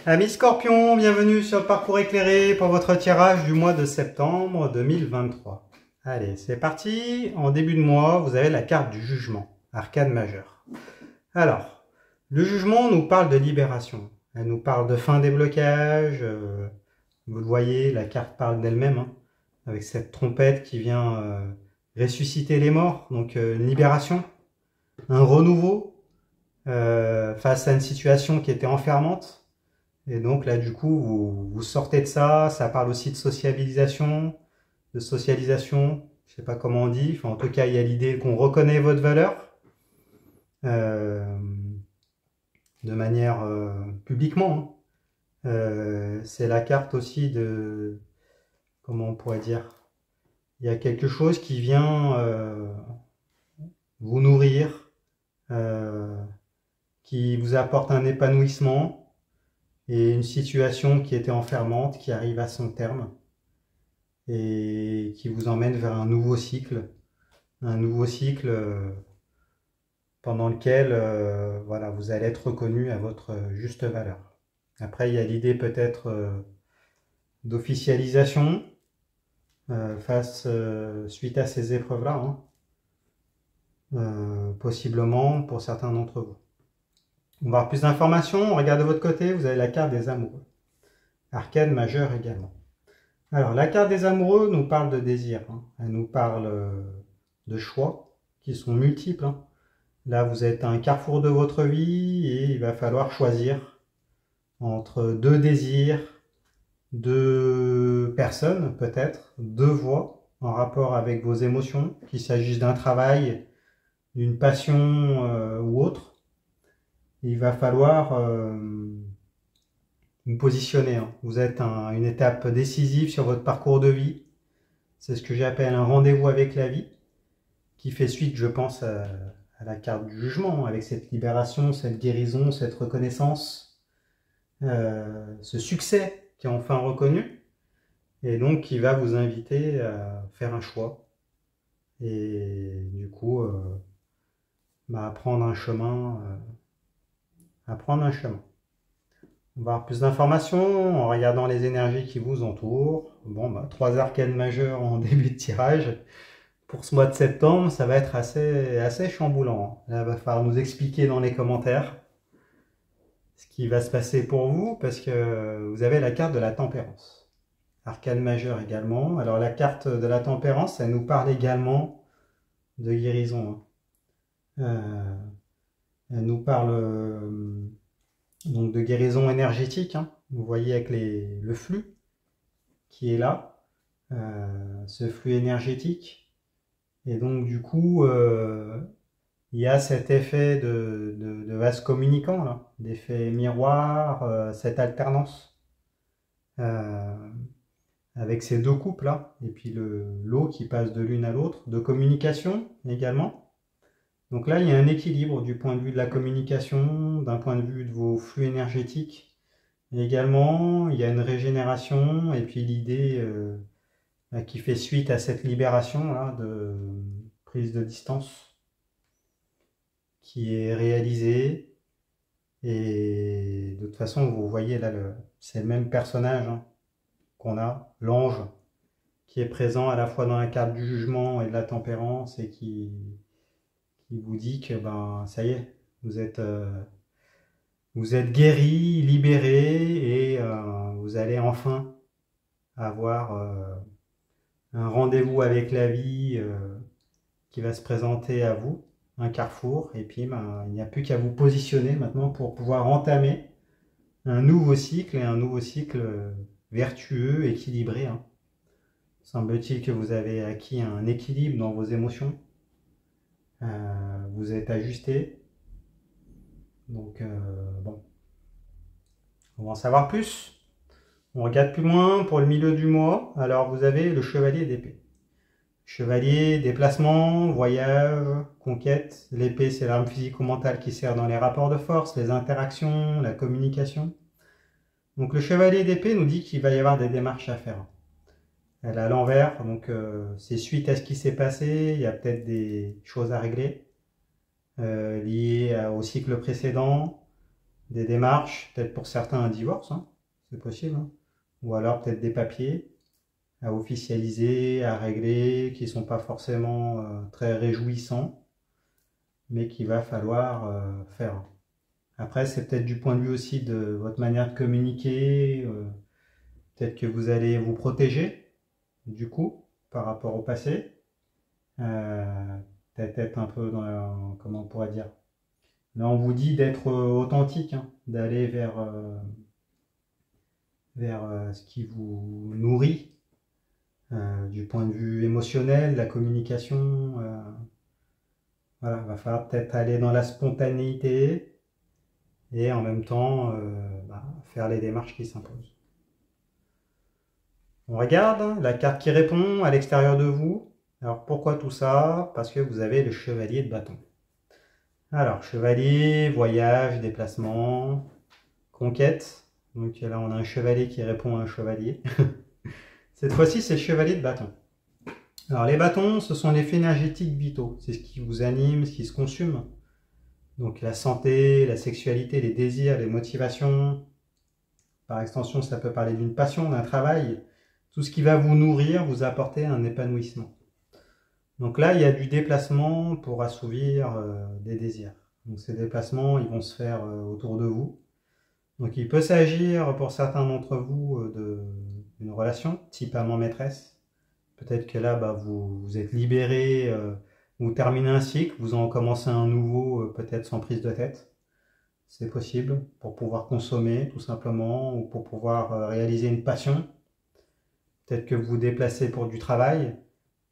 Amis Scorpions, bienvenue sur le parcours éclairé pour votre tirage du mois de septembre 2023. Allez, c'est parti. En début de mois, vous avez la carte du jugement, arcane majeur. Alors, le jugement nous parle de libération. Elle nous parle de fin des blocages. Vous le voyez, la carte parle d'elle-même, hein, avec cette trompette qui vient ressusciter les morts. Donc, une libération, un renouveau face à une situation qui était enfermante. Et donc là, du coup, vous sortez de ça. Ça parle aussi de sociabilisation, je sais pas comment on dit. Enfin, en tout cas, il y a l'idée qu'on reconnaît votre valeur de manière publiquement. C'est la carte aussi de, comment on pourrait dire, il y a quelque chose qui vient vous nourrir, qui vous apporte un épanouissement. Et une situation qui était enfermante, qui arrive à son terme et qui vous emmène vers un nouveau cycle pendant lequel voilà, vous allez être reconnu à votre juste valeur. Après, il y a l'idée peut-être d'officialisation suite à ces épreuves-là, possiblement pour certains d'entre vous. On va avoir plus d'informations. Regardez de votre côté, vous avez la carte des amoureux. Arcane majeur également. Alors, la carte des amoureux nous parle de désir. Elle nous parle de choix qui sont multiples. Là, vous êtes à un carrefour de votre vie et il va falloir choisir entre deux désirs, deux personnes peut-être, deux voies en rapport avec vos émotions, qu'il s'agisse d'un travail, d'une passion ou autre. Il va falloir vous positionner. Vous êtes à une étape décisive sur votre parcours de vie. C'est ce que j'appelle un rendez-vous avec la vie, qui fait suite, je pense, à la carte du jugement, avec cette libération, cette guérison, cette reconnaissance, ce succès qui est enfin reconnu, et donc qui va vous inviter à faire un choix, et du coup, à prendre un chemin. On va avoir plus d'informations en regardant les énergies qui vous entourent. Bon, 3 arcanes majeures en début de tirage. Pour ce mois de septembre, ça va être assez chamboulant. Là, il va falloir nous expliquer dans les commentaires ce qui va se passer pour vous, parce que vous avez la carte de la tempérance. Arcane majeure également. Alors la carte de la tempérance, elle nous parle également de guérison. Elle nous parle donc de guérison énergétique. Vous voyez avec le flux qui est là, ce flux énergétique. Et donc du coup, il y a cet effet de vase communicant, là, d'effet miroir, cette alternance avec ces deux coupes là, et puis l'eau qui passe de l'une à l'autre, de communication également. Donc là, il y a un équilibre du point de vue de la communication, d'un point de vue de vos flux énergétiques. Et également, il y a une régénération, et puis l'idée qui fait suite à cette libération là, de prise de distance qui est réalisée. Et de toute façon, vous voyez là, c'est le même personnage qu'on a, l'ange, qui est présent à la fois dans la carte du jugement et de la tempérance, et qui vous dit que ça y est, vous êtes guéri, libéré, et vous allez enfin avoir un rendez-vous avec la vie qui va se présenter à vous, un carrefour, et puis il n'y a plus qu'à vous positionner maintenant pour pouvoir entamer un nouveau cycle, et un nouveau cycle vertueux, équilibré. Semble-t-il que vous avez acquis un équilibre dans vos émotions. Vous êtes ajusté. Donc bon, on va en savoir plus. On regarde plus loin pour le milieu du mois. Alors vous avez le chevalier d'épée. Chevalier, déplacement, voyage, conquête. L'épée, c'est l'arme physique ou mentale qui sert dans les rapports de force, les interactions, la communication. Donc le chevalier d'épée nous dit qu'il va y avoir des démarches à faire. Elle est à l'envers, donc c'est suite à ce qui s'est passé. Il y a peut-être des choses à régler liées au cycle précédent. des démarches, peut-être pour certains un divorce, hein, c'est possible, hein. Ou alors peut-être des papiers à officialiser, à régler, qui ne sont pas forcément très réjouissants, mais qu'il va falloir faire. Après, c'est peut-être du point de vue aussi de votre manière de communiquer, peut-être que vous allez vous protéger, du coup, par rapport au passé. Euh, Peut-être être un peu dans comment on pourrait dire. Là, on vous dit d'être authentique, hein, d'aller vers ce qui vous nourrit, du point de vue émotionnel, la communication. Voilà, va falloir peut-être aller dans la spontanéité et en même temps faire les démarches qui s'imposent. On regarde la carte qui répond à l'extérieur de vous. Alors pourquoi tout ça? Parce que vous avez le chevalier de bâton. Alors, chevalier, voyage, déplacement, conquête. Donc là, on a un chevalier qui répond à un chevalier. Cette fois-ci, c'est le chevalier de bâton. Alors, les bâtons, ce sont les faits énergétiques vitaux. C'est ce qui vous anime, ce qui se consume. Donc, la santé, la sexualité, les désirs, les motivations. Par extension, ça peut parler d'une passion, d'un travail. Tout ce qui va vous nourrir, vous apporter un épanouissement. Donc là, il y a du déplacement pour assouvir des désirs. Donc ces déplacements, ils vont se faire autour de vous. Donc il peut s'agir pour certains d'entre vous d'une relation, type amant-maîtresse. Peut-être que là, vous êtes libéré, vous terminez un cycle, vous en commencez un nouveau, peut-être sans prise de tête. C'est possible, pour pouvoir consommer tout simplement, ou pour pouvoir réaliser une passion. Peut-être que vous vous déplacez pour du travail.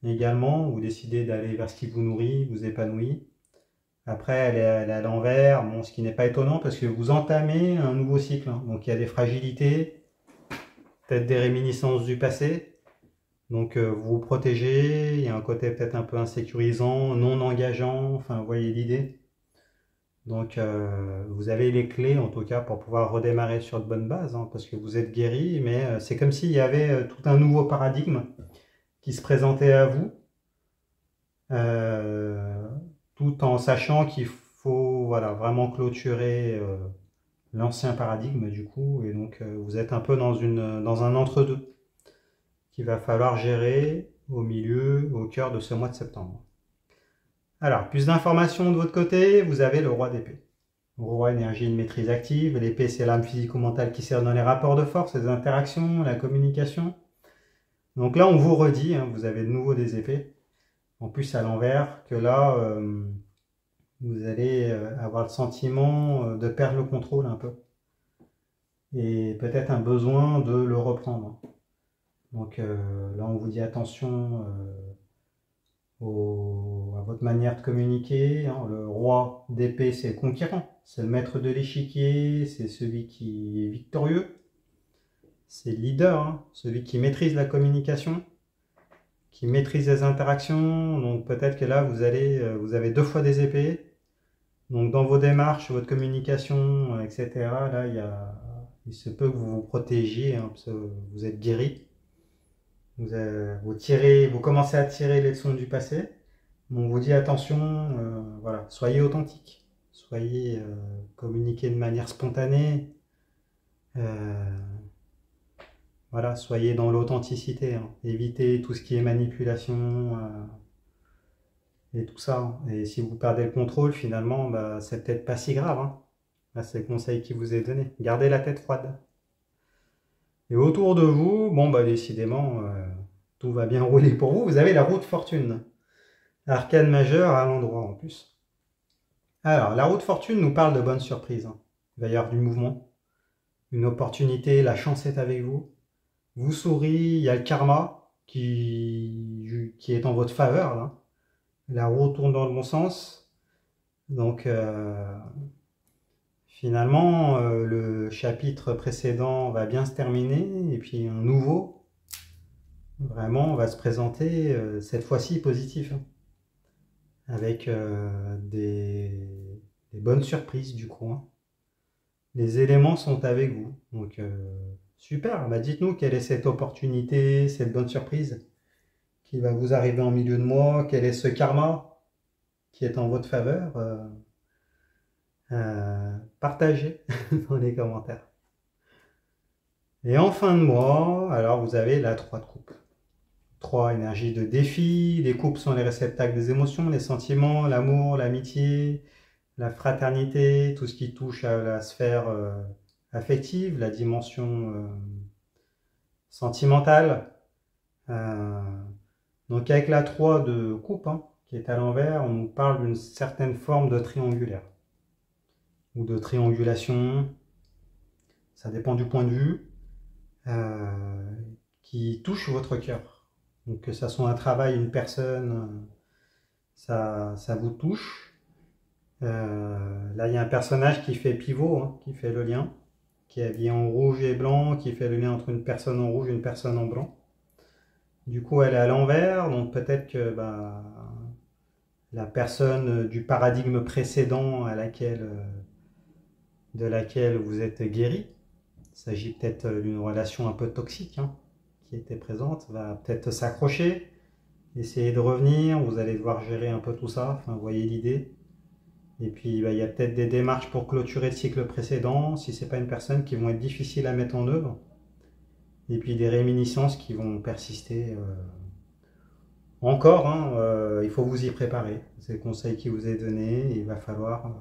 Également, vous décidez d'aller vers ce qui vous nourrit, vous épanouit. Après, elle est à l'envers, bon, ce qui n'est pas étonnant parce que vous entamez un nouveau cycle, hein. Donc il y a des fragilités, peut-être des réminiscences du passé. Donc vous vous protégez, il y a un côté peut-être un peu insécurisant, non engageant, enfin vous voyez l'idée. Donc vous avez les clés en tout cas pour pouvoir redémarrer sur de bonnes bases, hein, parce que vous êtes guéri, mais c'est comme s'il y avait tout un nouveau paradigme qui se présentait à vous, tout en sachant qu'il faut vraiment clôturer l'ancien paradigme du coup, et donc vous êtes un peu dans un entre-deux qu'il va falloir gérer au milieu, au cœur de ce mois de septembre. Alors, plus d'informations de votre côté, vous avez le roi d'épée. Roi, énergie, une maîtrise active. L'épée, c'est l'âme physico-mentale qui sert dans les rapports de force, les interactions, la communication. Donc là, on vous redit, hein, vous avez de nouveau des épées. En plus, à l'envers, que là, vous allez avoir le sentiment de perdre le contrôle un peu. Et peut-être un besoin de le reprendre. Donc là, on vous dit attention à votre manière de communiquer, hein. Le roi d'épée, c'est le conquérant. C'est le maître de l'échiquier, c'est celui qui est victorieux. C'est le leader, hein, celui qui maîtrise la communication, qui maîtrise les interactions. Donc peut-être que là, vous avez 2 fois des épées. Donc dans vos démarches, votre communication, etc., là, il se peut que vous vous protégiez, hein, parce que vous êtes guéri. Vous commencez à tirer les leçons du passé. On vous dit attention, voilà, soyez authentique, communiquez de manière spontanée, voilà, soyez dans l'authenticité, hein. Évitez tout ce qui est manipulation et tout ça, hein. Et si vous perdez le contrôle, finalement, c'est peut-être pas si grave, hein. Là, c'est le conseil qui vous est donné. Gardez la tête froide. Et autour de vous, décidément, tout va bien rouler pour vous. Vous avez la roue de fortune. Arcane majeure à l'endroit en plus. Alors, la roue de fortune nous parle de bonnes surprises, hein. Il va y avoir du mouvement, une opportunité, la chance est avec vous. Vous souriez, il y a le karma qui est en votre faveur, là. La roue tourne dans le bon sens. Donc, finalement, le chapitre précédent va bien se terminer. Et puis, un nouveau, vraiment, va se présenter, cette fois-ci positif, hein. Avec des bonnes surprises du coup, hein. Les éléments sont avec vous. Donc, super. Dites-nous quelle est cette opportunité, cette bonne surprise qui va vous arriver en milieu de mois. Quel est ce karma qui est en votre faveur. Partagez dans les commentaires. Et en fin de mois, alors vous avez la 3 de coupe. 3, énergie de défi. Les coupes sont les réceptacles des émotions, les sentiments, l'amour, l'amitié, la fraternité, tout ce qui touche à la sphère affective, la dimension sentimentale. Donc avec la 3 de coupe, hein, qui est à l'envers, on nous parle d'une certaine forme de triangulaire ou de triangulation, ça dépend du point de vue, qui touche votre cœur. Donc que ça soit un travail, une personne, ça vous touche. Là il y a un personnage qui fait pivot, hein, qui fait le lien, qui est habillé en rouge et blanc, qui fait le lien entre une personne en rouge et une personne en blanc. Du coup elle est à l'envers, donc peut-être que la personne du paradigme précédent de laquelle vous êtes guéri, il s'agit peut-être d'une relation un peu toxique, hein, qui était présente, va peut-être s'accrocher, essayer de revenir, vous allez devoir gérer un peu tout ça, enfin vous voyez l'idée. Et puis il y a peut-être des démarches pour clôturer le cycle précédent, si c'est pas une personne qui vont être difficiles à mettre en œuvre. Et puis des réminiscences qui vont persister encore, hein, il faut vous y préparer. C'est le conseil qui vous est donné, il va falloir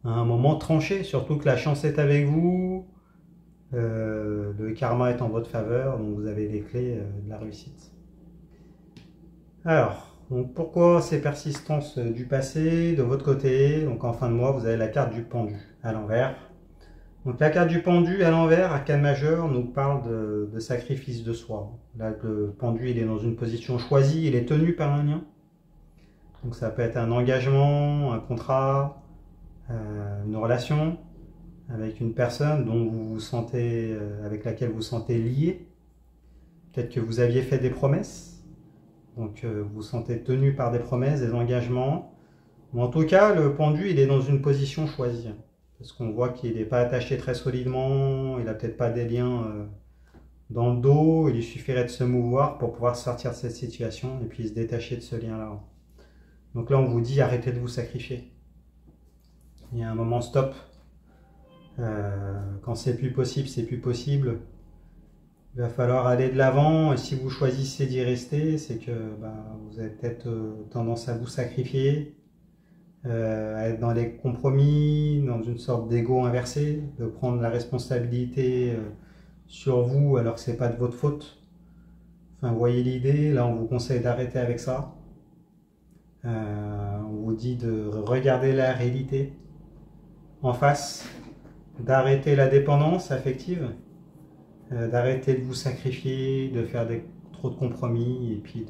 à un moment trancher, surtout que la chance est avec vous, le karma est en votre faveur, donc vous avez les clés de la réussite. Alors, donc pourquoi ces persistances du passé de votre côté? Donc en fin de mois, vous avez la carte du pendu à l'envers. Donc la carte du pendu à l'envers, arcane majeur, nous parle de sacrifice de soi. Là, le pendu, il est dans une position choisie, il est tenu par un lien. Donc ça peut être un engagement, un contrat, une relation avec une personne dont vous vous sentez, avec laquelle vous vous sentez lié. Peut-être que vous aviez fait des promesses, donc vous vous sentez tenu par des promesses, des engagements. Mais en tout cas, le pendu, il est dans une position choisie. Parce qu'on voit qu'il n'est pas attaché très solidement, il n'a peut-être pas des liens dans le dos, il lui suffirait de se mouvoir pour pouvoir sortir de cette situation et puis se détacher de ce lien-là. Donc là, on vous dit arrêtez de vous sacrifier. Il y a un moment stop. Quand c'est plus possible, c'est plus possible. Il va falloir aller de l'avant et si vous choisissez d'y rester, c'est que vous avez peut-être tendance à vous sacrifier. À être dans les compromis, dans une sorte d'ego inversé, de prendre la responsabilité sur vous alors que c'est pas de votre faute. Enfin, vous voyez l'idée, là on vous conseille d'arrêter avec ça. On vous dit de regarder la réalité en face, d'arrêter la dépendance affective, d'arrêter de vous sacrifier, de faire trop de compromis et puis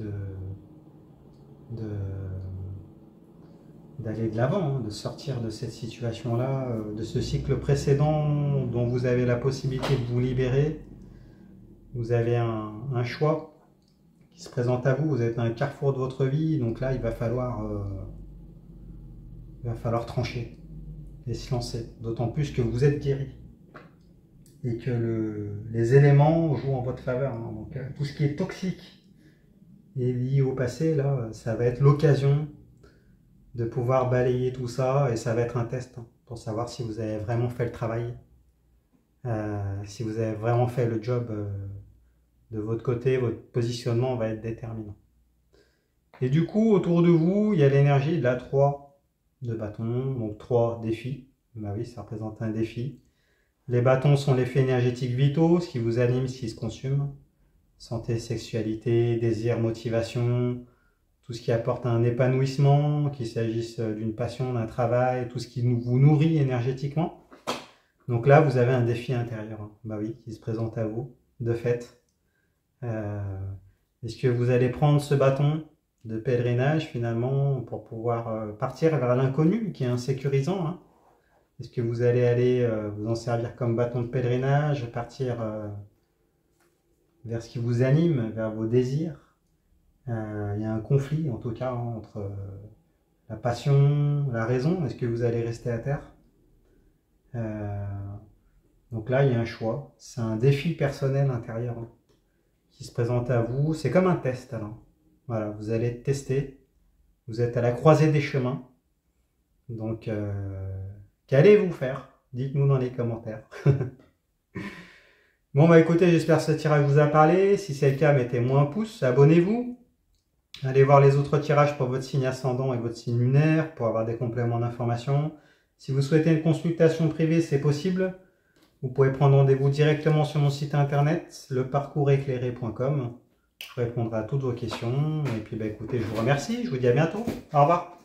d'aller de l'avant, hein, de sortir de cette situation-là, de ce cycle précédent dont vous avez la possibilité de vous libérer. Vous avez un choix qui se présente à vous, vous êtes à un carrefour de votre vie, donc là il va falloir trancher et se lancer, d'autant plus que vous êtes guéri et que les éléments jouent en votre faveur. Hein. Donc, tout ce qui est toxique et lié au passé, là, ça va être l'occasion de pouvoir balayer tout ça et ça va être un test pour savoir si vous avez vraiment fait le travail, si vous avez vraiment fait le job de votre côté, votre positionnement va être déterminant. Et du coup, autour de vous, il y a l'énergie de la 3 de bâton, donc 3 défis. Bah oui, ça représente un défi. Les bâtons sont les faits énergétiques vitaux, ce qui vous anime, ce qui se consume. Santé, sexualité, désir, motivation, tout ce qui apporte un épanouissement, qu'il s'agisse d'une passion, d'un travail, tout ce qui vous nourrit énergétiquement. Donc là, vous avez un défi intérieur, hein. Bah oui, qui se présente à vous, de fait. Est-ce que vous allez prendre ce bâton de pèlerinage finalement pour pouvoir partir vers l'inconnu qui est insécurisant, hein? Est-ce que vous allez aller vous en servir comme bâton de pèlerinage, partir vers ce qui vous anime, vers vos désirs? Il y a un conflit en tout cas entre la passion, la raison. Est-ce que vous allez rester à terre? Donc là, il y a un choix. C'est un défi personnel intérieur qui se présente à vous. C'est comme un test. Alors. Voilà, vous allez tester. Vous êtes à la croisée des chemins. Donc, Qu'allez-vous faire? Dites-nous dans les commentaires. Bon bah écoutez, j'espère que ce tirage vous a parlé. Si c'est le cas, mettez-moi un pouce, abonnez-vous. Allez voir les autres tirages pour votre signe ascendant et votre signe lunaire pour avoir des compléments d'information. Si vous souhaitez une consultation privée, c'est possible. Vous pouvez prendre rendez-vous directement sur mon site internet, leparcourseclairé.com. Je répondrai à toutes vos questions. Et puis bah écoutez, je vous remercie. Je vous dis à bientôt. Au revoir.